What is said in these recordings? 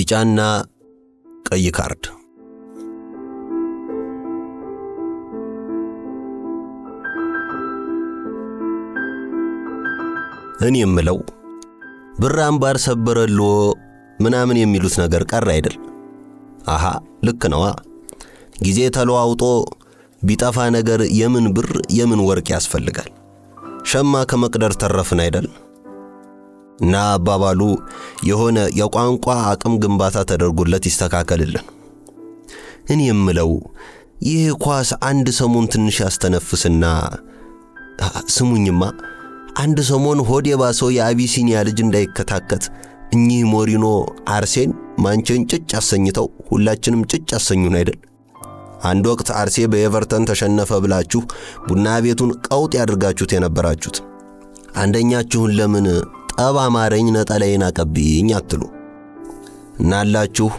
ቢጫና ቀይ ካርድ። እኔ የምለው ብር አምባር ሰበረሎ ምናምን የሚሉት ነገር ቀር አይደል? አሃ ልክ ነዋ። ጊዜ ተለዋውጦ ቢጠፋ ነገር የምን ብር የምን ወርቅ ያስፈልጋል? ሸማ ከመቅደር ተረፍን አይደል? እና አባባሉ የሆነ የቋንቋ አቅም ግንባታ ተደርጎለት ይስተካከልልን። እኔ የምለው ይህ ኳስ አንድ ሰሞን ትንሽ ያስተነፍስና ስሙኝማ አንድ ሰሞን ሆድ የባሰው የአቢሲኒያ ልጅ እንዳይከታከት እኚህ ሞሪኖ አርሴን ማንቸን ጭጭ አሰኝተው ሁላችንም ጭጭ አሰኙን አይደል? አንድ ወቅት አርሴ በኤቨርተን ተሸነፈ ብላችሁ ቡና ቤቱን ቀውጥ ያድርጋችሁት የነበራችሁት አንደኛችሁን ለምን ጠብ አማረኝ ነጠላዬን አቀብይኝ አትሉ? እናላችሁ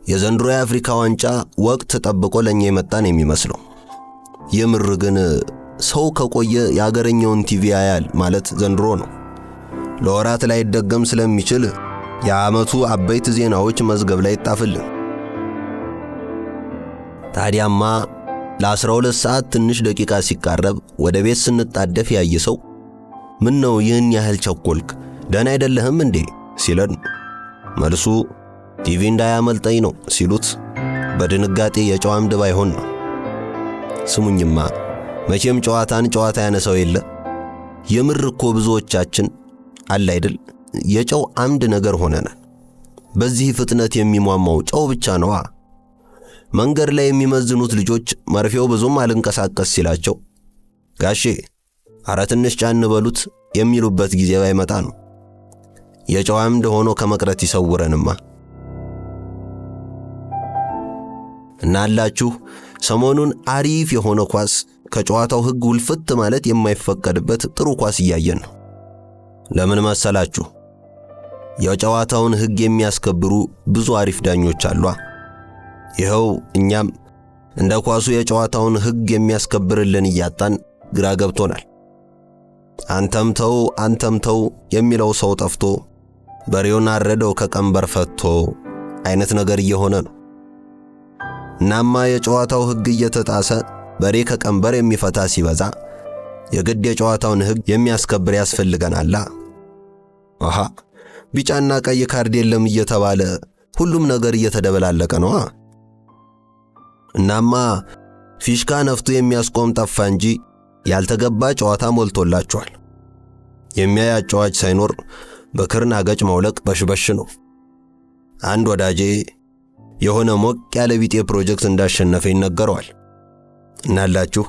የዘንድሮ የአፍሪካ ዋንጫ ወቅት ተጠብቆ ለኛ የመጣን የሚመስለው። የምር ግን ሰው ከቆየ ያገረኛውን ቲቪ ያያል ማለት ዘንድሮ ነው። ለወራት ላይ ደገም ስለሚችል የዓመቱ አበይት ዜናዎች መዝገብ ላይ ይጣፍልን። ታዲያማ ለ12 ሰዓት ትንሽ ደቂቃ ሲቃረብ ወደ ቤት ስንጣደፍ ያየሰው ምን ነው ይህን ያህል ቸኮልክ ደህና አይደለህም እንዴ ሲለን መልሱ ቲቪ እንዳያመልጠኝ ነው ሲሉት በድንጋጤ የጨዋም ድባ ይሆን ነው። ስሙኝማ መቼም ጨዋታን ጨዋታ ያነሳው የለ። የምር እኮ ብዙዎቻችን አለ አይደል የጨው አምድ ነገር ሆነናል። በዚህ ፍጥነት የሚሟማው ጨው ብቻ ነዋ። መንገድ ላይ የሚመዝኑት ልጆች መርፌው ብዙም አልንቀሳቀስ ሲላቸው ጋሼ አረ ትንሽ ጫን በሉት የሚሉበት ጊዜ ባይመጣ ነው። የጨው አምድ ሆኖ ከመቅረት ይሰውረንማ። እናላችሁ ሰሞኑን አሪፍ የሆነ ኳስ ከጨዋታው ሕግ ውልፍት ማለት የማይፈቀድበት ጥሩ ኳስ እያየን ነው። ለምን መሰላችሁ? የጨዋታውን ሕግ የሚያስከብሩ ብዙ አሪፍ ዳኞች አሉ። ይኸው እኛም እንደ ኳሱ የጨዋታውን ሕግ የሚያስከብርልን እያጣን ግራ ገብቶናል። አንተም ተው የሚለው ሰው ጠፍቶ በሬውን አረደው ከቀንበር ፈቶ አይነት ነገር እየሆነ ነው። እናማ የጨዋታው ሕግ እየተጣሰ በሬ ከቀንበር የሚፈታ ሲበዛ የግድ የጨዋታውን ሕግ የሚያስከብር ያስፈልገናል። አሃ ቢጫና ቀይ ካርድ የለም እየተባለ ሁሉም ነገር እየተደበላለቀ ነው። እናማ ፊሽካ ነፍቶ የሚያስቆም ጠፋ እንጂ ያልተገባ ጨዋታ ሞልቶላችኋል። የሚያይ አጫዋች ሳይኖር በክርን አገጭ ማውለቅ በሽበሽ ነው። አንድ ወዳጄ የሆነ ሞቅ ያለ ቢጤ ፕሮጀክት እንዳሸነፈ ይነገረዋል። እናላችሁ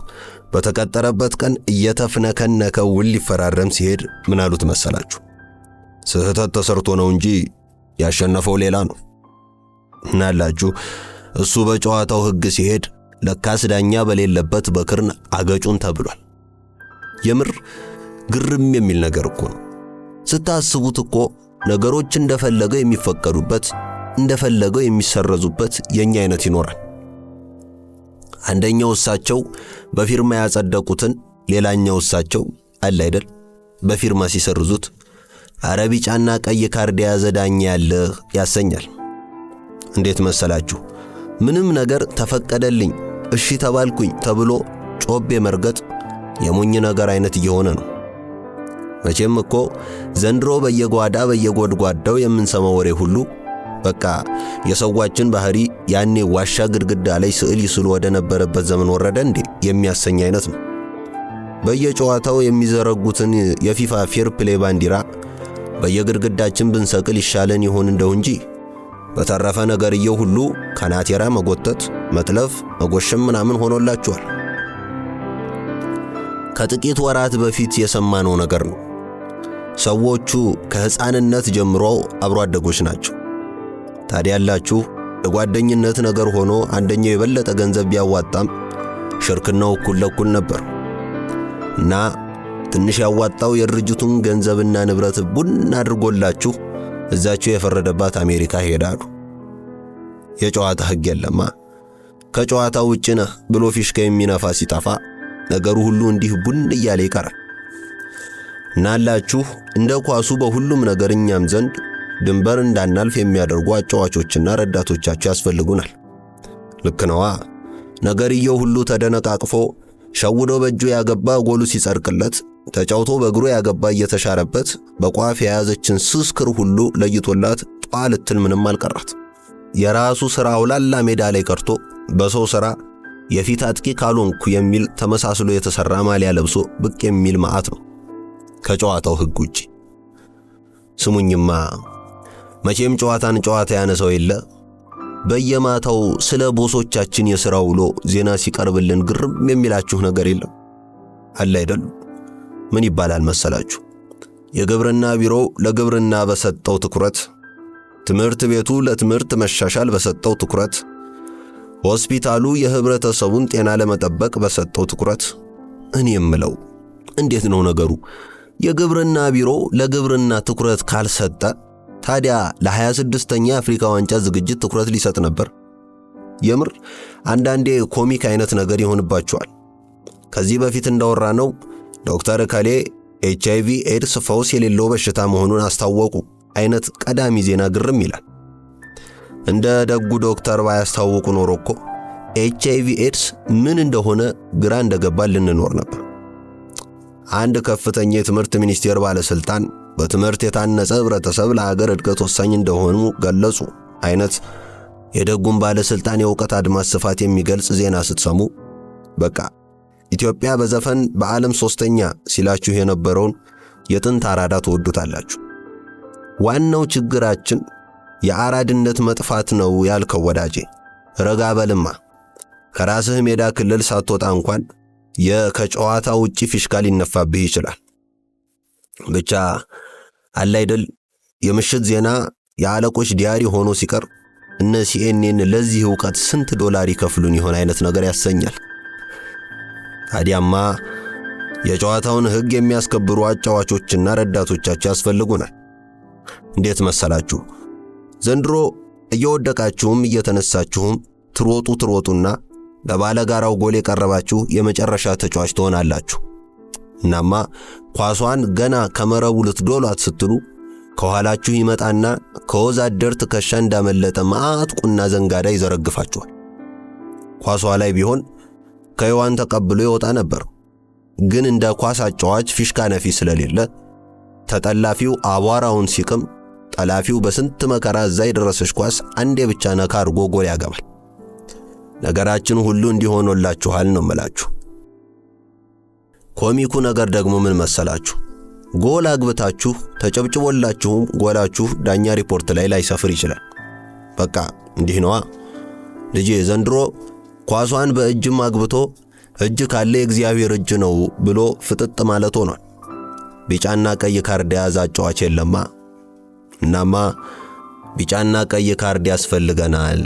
በተቀጠረበት ቀን እየተፍነከነከ ውል ሊፈራረም ሲሄድ ምን አሉት መሰላችሁ? ስህተት ተሰርቶ ነው እንጂ ያሸነፈው ሌላ ነው። እናላችሁ እሱ በጨዋታው ሕግ ሲሄድ ለካስ ዳኛ በሌለበት በክርን አገጩን ተብሏል። የምር ግርም የሚል ነገር እኮ ነው። ስታስቡት እኮ ነገሮች እንደፈለገው የሚፈቀዱበት እንደፈለገው የሚሰረዙበት የኛ አይነት ይኖራል። አንደኛው እሳቸው በፊርማ ያጸደቁትን ሌላኛው እሳቸው አለ አይደል በፊርማ ሲሰርዙት አረ ቢጫና ቀይ ካርድ የያዘ ዳኛ ያለ ያሰኛል። እንዴት መሰላችሁ? ምንም ነገር ተፈቀደልኝ እሺ ተባልኩኝ ተብሎ ጮቤ መርገጥ የሞኝ ነገር አይነት እየሆነ ነው። መቼም እኮ ዘንድሮ በየጎድጓዳው የምንሰማው ወሬ ሁሉ በቃ የሰዋችን ባህሪ ያኔ ዋሻ ግድግዳ ላይ ስዕል ይስሉ ወደ ነበረበት ዘመን ወረደ እንዴ የሚያሰኝ አይነት ነው። በየጨዋታው የሚዘረጉትን የፊፋ ፌር ፕሌይ ባንዲራ በየግድግዳችን ብንሰቅል ይሻለን ይሆን እንደው እንጂ በተረፈ ነገርየው ሁሉ ካናቴራ መጎተት፣ መጥለፍ፣ መጎሸም ምናምን ሆኖላችኋል። ከጥቂት ወራት በፊት የሰማነው ነገር ነው። ሰዎቹ ከሕፃንነት ጀምሮ አብሮ አደጎች ናቸው። ታዲያላችሁ የጓደኝነት ነገር ሆኖ አንደኛው የበለጠ ገንዘብ ቢያዋጣም ሽርክናው እኩል ለኩል ነበር እና ትንሽ ያዋጣው የድርጅቱን ገንዘብና ንብረት ቡን አድርጎላችሁ እዛቸው የፈረደባት አሜሪካ ሄዳሉ። የጨዋታ ሕግ የለማ። ከጨዋታው ውጭ ነህ ብሎ ፊሽካ የሚነፋ ሲጠፋ ነገሩ ሁሉ እንዲህ ቡን እያለ ይቀራል። እናላችሁ እንደ ኳሱ በሁሉም ነገር እኛም ዘንድ ድንበር እንዳናልፍ የሚያደርጉ አጫዋቾችና ረዳቶቻቸው ያስፈልጉናል። ልክ ነዋ። ነገርየው ሁሉ ተደነቃቅፎ ሸውዶ በእጁ ያገባ ጎሉ ሲጸድቅለት፣ ተጫውቶ በእግሩ ያገባ እየተሻረበት፣ በቋፍ የያዘችን ስስ ክር ሁሉ ለይቶላት ጧ ልትል ምንም አልቀራት። የራሱ ሥራ አውላላ ሜዳ ላይ ቀርቶ በሰው ሥራ የፊት አጥቂ ካልሆንኩ የሚል ተመሳስሎ የተሠራ ማሊያ ለብሶ ብቅ የሚል መዓት ነው ከጨዋታው ሕግ ውጪ። ስሙኝማ፣ መቼም ጨዋታን ጨዋታ ያነሰው የለ። በየማታው ስለ ቦሶቻችን የሥራ ውሎ ዜና ሲቀርብልን ግርም የሚላችሁ ነገር የለም አለ አይደል? ምን ይባላል መሰላችሁ? የግብርና ቢሮው ለግብርና በሰጠው ትኩረት፣ ትምህርት ቤቱ ለትምህርት መሻሻል በሰጠው ትኩረት፣ ሆስፒታሉ የህብረተሰቡን ጤና ለመጠበቅ በሰጠው ትኩረት። እኔ የምለው እንዴት ነው ነገሩ? የግብርና ቢሮ ለግብርና ትኩረት ካልሰጠ ታዲያ ለ26ኛ የአፍሪካ ዋንጫ ዝግጅት ትኩረት ሊሰጥ ነበር። የምር አንዳንዴ ኮሚክ አይነት ነገር ይሆንባቸዋል። ከዚህ በፊት እንዳወራነው ዶክተር እከሌ HIV ኤድስ ፈውስ የሌለው በሽታ መሆኑን አስታወቁ አይነት ቀዳሚ ዜና ግርም ይላል። እንደ ደጉ ዶክተር ባያስታወቁ ኖሮ እኮ HIV ኤድስ ምን እንደሆነ ግራ እንደገባን ልንኖር ነበር። አንድ ከፍተኛ የትምህርት ሚኒስቴር ባለስልጣን በትምህርት የታነጸ ህብረተሰብ ለሀገር እድገት ወሳኝ እንደሆኑ ገለጹ አይነት የደጉን ባለስልጣን የእውቀት አድማስ ስፋት የሚገልጽ ዜና ስትሰሙ በቃ ኢትዮጵያ በዘፈን በዓለም 3ኛ ሲላችሁ የነበረውን የጥንት አራዳ ትወዱታላችሁ። ዋናው ችግራችን የአራድነት መጥፋት ነው ያልከው ወዳጄ፣ ረጋ በልማ። ከራስህ ሜዳ ክልል ሳትወጣ እንኳን ከጨዋታ ውጪ ፊሽካ ሊነፋብህ ይችላል። ብቻ አለ አይደል የምሽት ዜና የአለቆች ዲያሪ ሆኖ ሲቀር እነ CNN ለዚህ ዕውቀት ስንት ዶላር ይከፍሉን ይሆን አይነት ነገር ያሰኛል። ታዲያማ የጨዋታውን ሕግ የሚያስከብሩ አጫዋቾችና ረዳቶቻቸው ያስፈልጉናል። እንዴት መሰላችሁ? ዘንድሮ እየወደቃችሁም እየተነሳችሁም ትሮጡና ለባለጋራው ጎል የቀረባችሁ የመጨረሻ ተጫዋች ትሆናላችሁ። እናማ ኳሷን ገና ከመረቡ ልትዶሏት ስትሉ ከኋላችሁ ይመጣና ከወዛደር ትከሻ እንዳመለጠ ማአት ቁና ዘንጋዳ ይዘረግፋችኋል። ኳሷ ላይ ቢሆን ከይዋን ተቀብሎ ይወጣ ነበር። ግን እንደ ኳስ አጫዋች ፊሽካ ነፊ ስለሌለ ተጠላፊው አቧራውን ሲቅም ጠላፊው በስንት መከራ እዛ የደረሰች ኳስ አንዴ ብቻ ነካ አድርጎ ጎል ያገባል። ነገራችን ሁሉ እንዲሆኖላችኋል ነው መላችሁ። ኮሚኩ ነገር ደግሞ ምን መሰላችሁ? ጎል አግብታችሁ ተጨብጭቦላችሁም ጎላችሁ ዳኛ ሪፖርት ላይ ላይሰፍር ይችላል። በቃ እንዲህ ነዋ ልጄ። ዘንድሮ ኳሷን በእጅም አግብቶ እጅ ካለ የእግዚአብሔር እጅ ነው ብሎ ፍጥጥ ማለት ሆኗል። ቢጫና ቀይ ካርድ የያዘ አጫዋች የለማ። እናማ ቢጫና ቀይ ካርድ ያስፈልገናል።